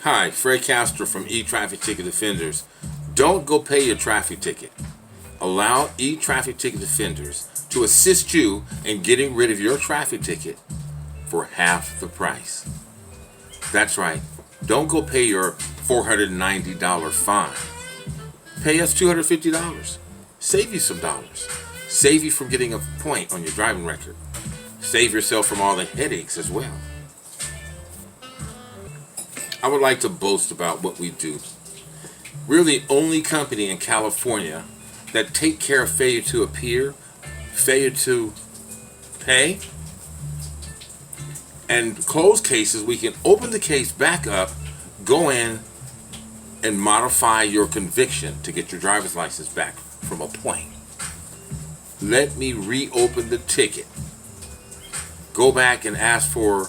Hi, Fred Castro from E-Traffic Ticket Offenders. Don't go pay your traffic ticket. Allow E-Traffic Ticket Offenders to assist you in getting rid of your traffic ticket for half the price. That's right. Don't go pay your $490 fine. Pay us $250. Save you some dollars. Save you from getting a point on your driving record. Save yourself from all the headaches as well. I would like to boast about what we do. We're the only company in California that take care of failure to appear, failure to pay, and closed cases. We can open the case back up, go in, and modify your conviction to get your driver's license back from a point. Let me reopen the ticket. Go back and ask for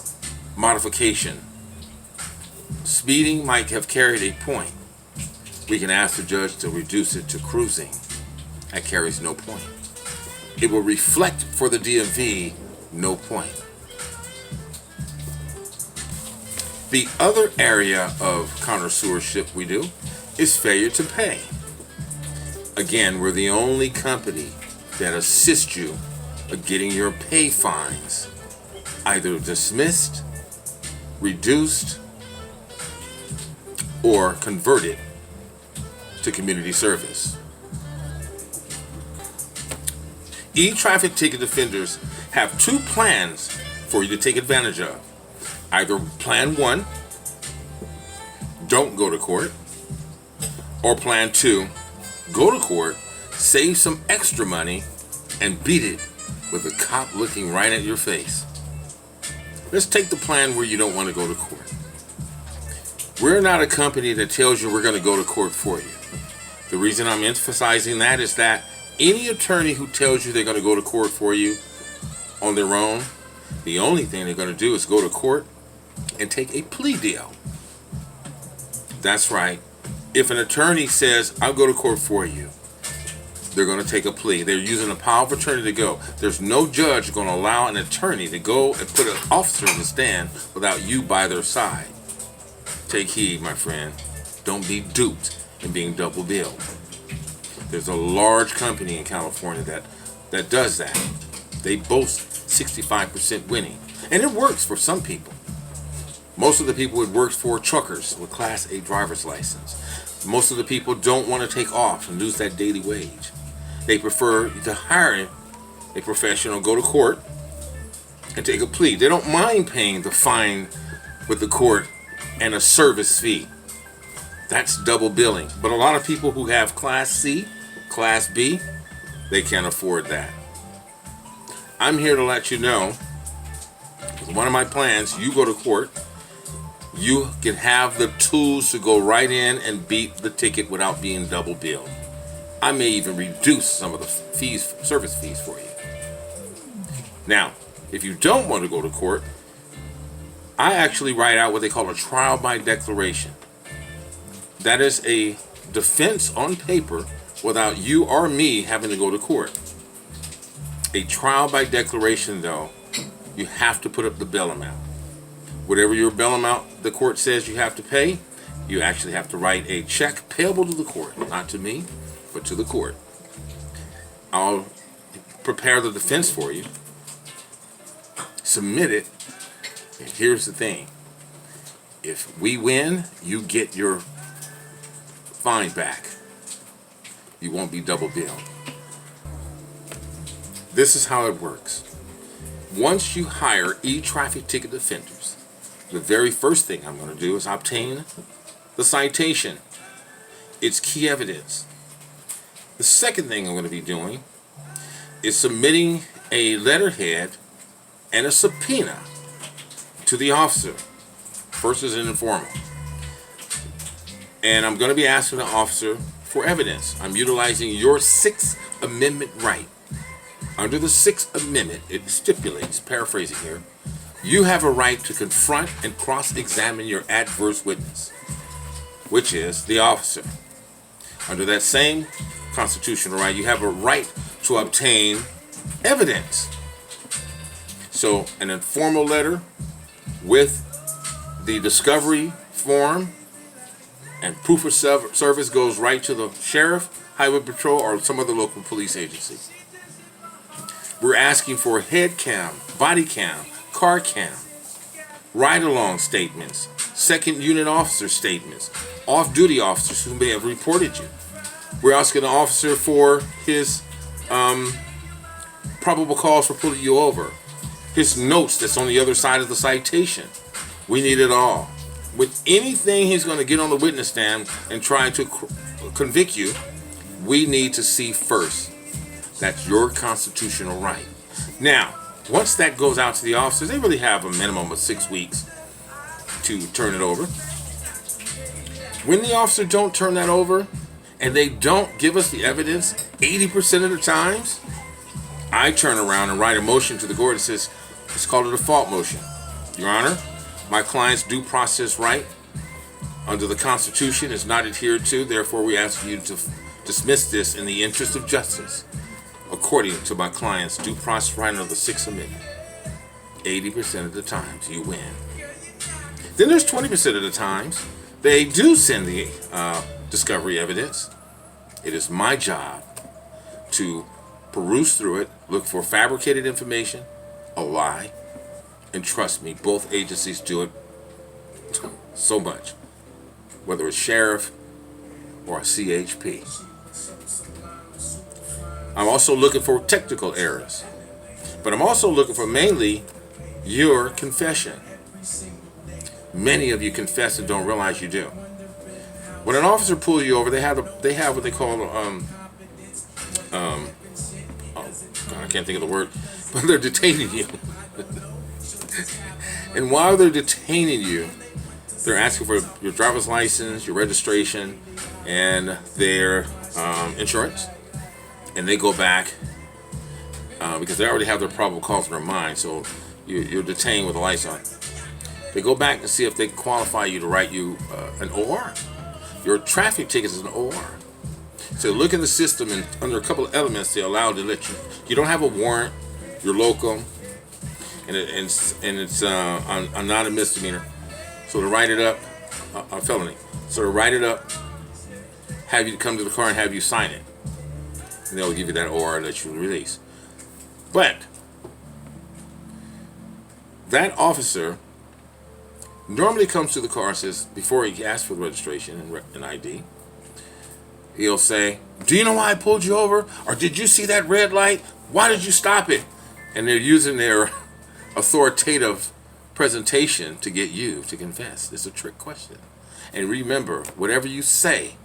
modification. Speeding might have carried a point. We can ask the judge to reduce it to cruising. That carries no point. It will reflect for the DMV, no point. The other area of connoisseurship we do is failure to pay. Again, we're the only company that assists you in getting your pay fines either dismissed, reduced, or converted to community service. E-Traffic Ticket Offenders have two plans for you to take advantage of. Either Plan 1, don't go to court, or Plan 2, go to court, save some extra money, and beat it with a cop looking right at your face. Let's take the plan where you don't want to go to court. We're not a company that tells you we're going to go to court for you. The reason I'm emphasizing that is that any attorney who tells you they're going to go to court for you on their own, the only thing they're going to do is go to court and take a plea deal. That's right. If an attorney says, I'll go to court for you, they're going to take a plea. They're using a power of attorney to go. There's no judge going to allow an attorney to go and put an officer on the stand without you by their side. Take heed, my friend. Don't be duped in being double billed. There's a large company in California that does that. They boast 65% winning. And it works for some people. Most of the people it works for are truckers with Class A driver's license. Most of the people don't want to take off and lose that daily wage. They prefer to hire a professional, go to court, and take a plea. They don't mind paying the fine with the court and a service fee. That's double billing. But a lot of people who have Class C, Class B, they can't afford that. I'm here to let you know, with one of my plans, you go to court, you can have the tools to go right in and beat the ticket without being double billed. I may even reduce some of the fees, service fees for you. Now, if you don't want to go to court, I actually write out what they call a trial by declaration. That is a defense on paper without you or me having to go to court. A trial by declaration, though, you have to put up the bail amount. Whatever your bail amount the court says you have to pay, you actually have to write a check payable to the court, not to me, but to the court. I'll prepare the defense for you, submit it, and here's the thing. If we win, you get your fine back. You won't be double billed. This is how it works. Once you hire E-Traffic Ticket Offenders, the very first thing I'm going to do is obtain the citation. It's key evidence. The second thing I'm going to be doing is submitting a letterhead and a subpoena to the officer. First is an informal. And I'm going to be asking the officer for evidence. I'm utilizing your Sixth Amendment right. Under the Sixth Amendment, it stipulates, paraphrasing here, you have a right to confront and cross-examine your adverse witness, which is the officer. Under that same constitutional right, you have a right to obtain evidence. So an informal letter with the discovery form And proof of service goes right to the sheriff, highway patrol, or some other local police agency. We're asking for head cam, body cam, car cam, ride-along statements, second unit officer statements, off-duty officers who may have reported you. We're asking the officer for his probable cause for pulling you over, his notes that's on the other side of the citation. We need it all. With anything he's going to get on the witness stand and try to convict you, we need to see first. That's your constitutional right. Now, once that goes out to the officers, they really have a minimum of 6 weeks to turn it over. When the officer don't turn that over and they don't give us the evidence 80% of the times, I turn around and write a motion to the court that says, it's called a default motion. Your Honor, my client's due process right under the Constitution is not adhered to. Therefore, we ask you to dismiss this in the interest of justice, according to my client's due process right under the Sixth Amendment. 80% of the times, you win. Then there's 20% of the times they do send the discovery evidence. It is my job to peruse through it, look for fabricated information, a lie, and trust me, both agencies do it so much, whether it's sheriff or a CHP. I'm also looking for technical errors, but I'm also looking for mainly your confession. Many of you confess and don't realize you do. When an officer pulls you over, they have what they call I can't think of the word, but they're detaining you. And while they're detaining you, they're asking for your driver's license, your registration, and their insurance. And they go back because they already have their probable cause in their mind, so you're detained with the lights on. They go back and see if they qualify you to write you an OR. Your traffic ticket is an OR. So look in the system, and under a couple of elements, they allow to let you don't have a warrant, you're local, and it's not a misdemeanor. So to write it up, a felony. So to write it up, have you come to the car and have you sign it. And they'll give you that OR that you release. But that officer normally comes to the car and says, before he asks for the registration and ID, he'll say, do you know why I pulled you over? Or did you see that red light? Why did you stop it? And they're using their authoritative presentation to get you to confess. It's a trick question. And remember, whatever you say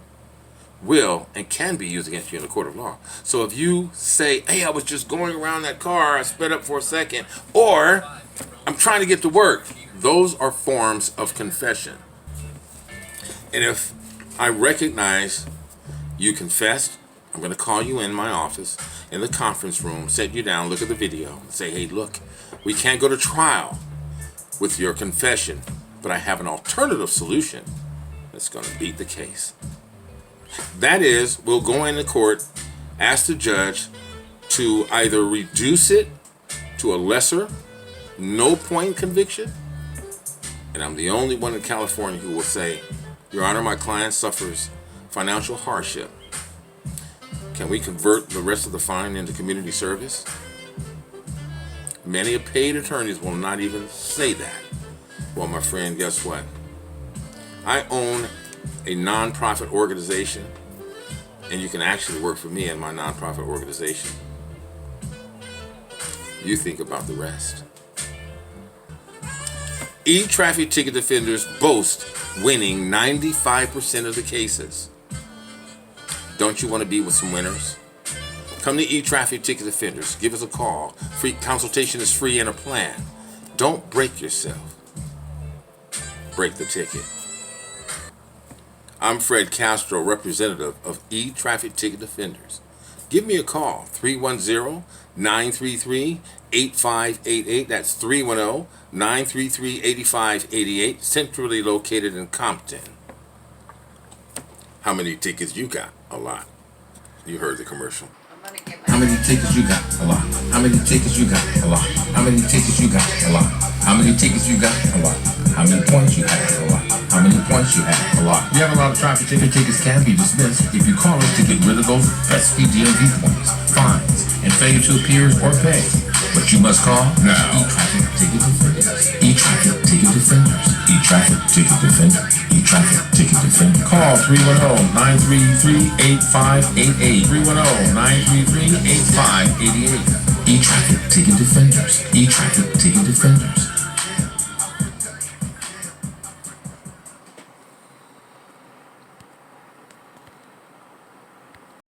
will and can be used against you in the court of law. So if you say, hey, I was just going around that car, I sped up for a second, or I'm trying to get to work, those are forms of confession. And if I recognize you confessed, I'm going to call you in my office, in the conference room, set you down, look at the video, and say, hey, look, we can't go to trial with your confession, but I have an alternative solution that's going to beat the case. That is, we'll go into court, ask the judge to either reduce it to a lesser, no-point conviction, and I'm the only one in California who will say, Your Honor, my client suffers financial hardship. Can we convert the rest of the fine into community service? Many paid attorneys will not even say that. Well, my friend, guess what? I own a nonprofit organization, and you can actually work for me in my nonprofit organization. You think about the rest. E-traffic ticket offenders boast winning 95% of the cases. Don't you want to be with some winners? Come to E-traffic ticket offenders. Give us a call. Free consultation is free and a plan. Don't break yourself. Break the ticket. I'm Fred Castro, representative of E-traffic ticket offenders. Give me a call, 310-933-8588. That's 310-933-8588, centrally located in Compton. How many tickets you got? A lot. You heard the commercial. How many tickets you got? A lot. How many tickets you got? A lot. How many tickets you got? A lot. How many tickets you got? A lot. How many points you got? A lot. How many points? twice, you have a lot. We have a lot of traffic tickets can be dismissed if you call us to get rid of those pesky DMV points, fines, and failure to appear or pay. But you must call now. E-Traffic Ticket Defenders. E-Traffic Ticket Defenders. E-Traffic Ticket Defenders. E-Traffic Ticket Defenders. Call 310-933-8588. 310-933-8588. E-Traffic Ticket Defenders. E-Traffic Ticket